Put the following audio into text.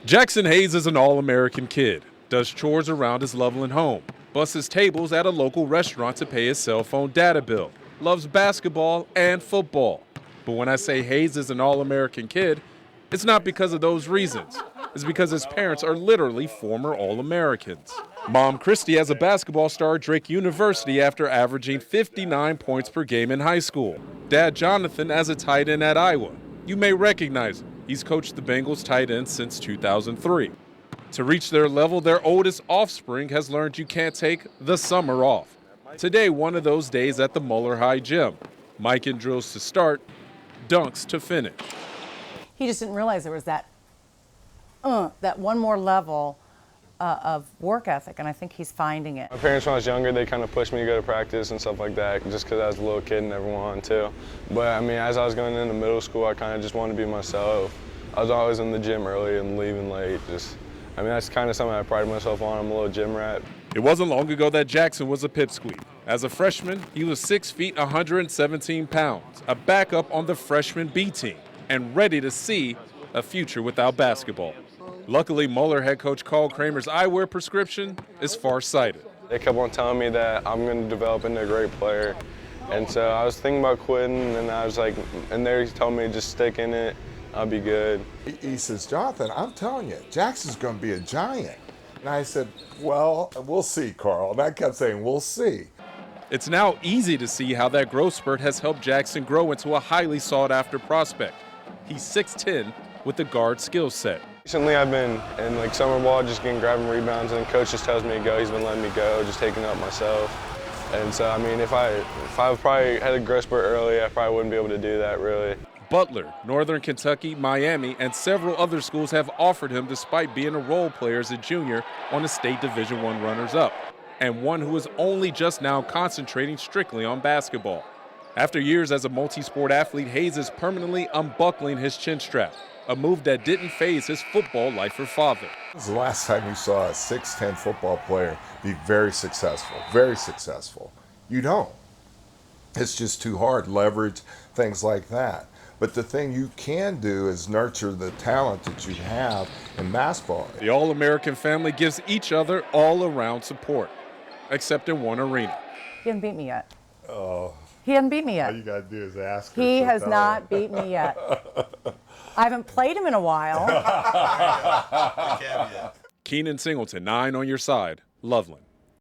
Jaxson Hayes is an All-American kid, does chores around his Loveland home, busts his tables at a local restaurant to pay his cell phone data bill, loves basketball and football. But when I say Hayes is an All-American kid, it's not because of those reasons. It's because his parents are literally former All-Americans. Mom Kristi has a basketball star at Drake University after averaging 59 points per game in high school. Dad Jonathan as a tight end at Iowa. You may recognize him. He's coached the Bengals tight ends since 2003. To reach their level, their oldest offspring has learned you can't take the summer off. Today, one of those days at the Moeller High gym. Mike in drills to start, dunks to finish. He just didn't realize there was that one more level of work ethic, and I think he's finding it. My parents, when I was younger, they kind of pushed me to go to practice and stuff like that, just because I was a little kid and never wanted to. But I mean, as I was going into middle school, I kind of just wanted to be myself. I was always in the gym early and leaving late. That's kind of something I pride myself on. I'm a little gym rat. It wasn't long ago that Jaxson was a pipsqueak. As a freshman, he was 6 feet, 117 pounds, a backup on the freshman B team, and ready to see a future without basketball. Luckily, Moeller head coach Carl Kramer's eyewear prescription is far-sighted. They kept on telling me that I'm going to develop into a great player. And so I was thinking about quitting, and I was like, and they told me to just stick in it, I'll be good. He says, Jonathan, I'm telling you, Jackson's going to be a giant. And I said, well, we'll see, Carl. And I kept saying, we'll see. It's now easy to see how that growth spurt has helped Jaxson grow into a highly sought-after prospect. He's 6'10", with a guard skill set. Recently, I've been in summer ball, just grabbing rebounds, and coach just tells me to go. He's been letting me go, just taking it up myself. And so, I mean, if I probably had a growth spurt early, I probably wouldn't be able to do that, really. Butler, Northern Kentucky, Miami, and several other schools have offered him despite being a role player as a junior on the state Division I runners-up, and one who is only just now concentrating strictly on basketball. After years as a multi-sport athlete, Hayes is permanently unbuckling his chin strap, a move that didn't faze his football life or father. This is the last time you saw a 6'10" football player be very successful, very successful. You don't. It's just too hard, leverage, things like that. But the thing you can do is nurture the talent that you have in basketball. The All-American family gives each other all-around support, except in one arena. He hasn't beat me yet. Oh. He hasn't beat me yet. All you got to do is ask her. He has not beat me yet. I haven't played him in a while. Keenan Singleton, 9 on your side, Loveland.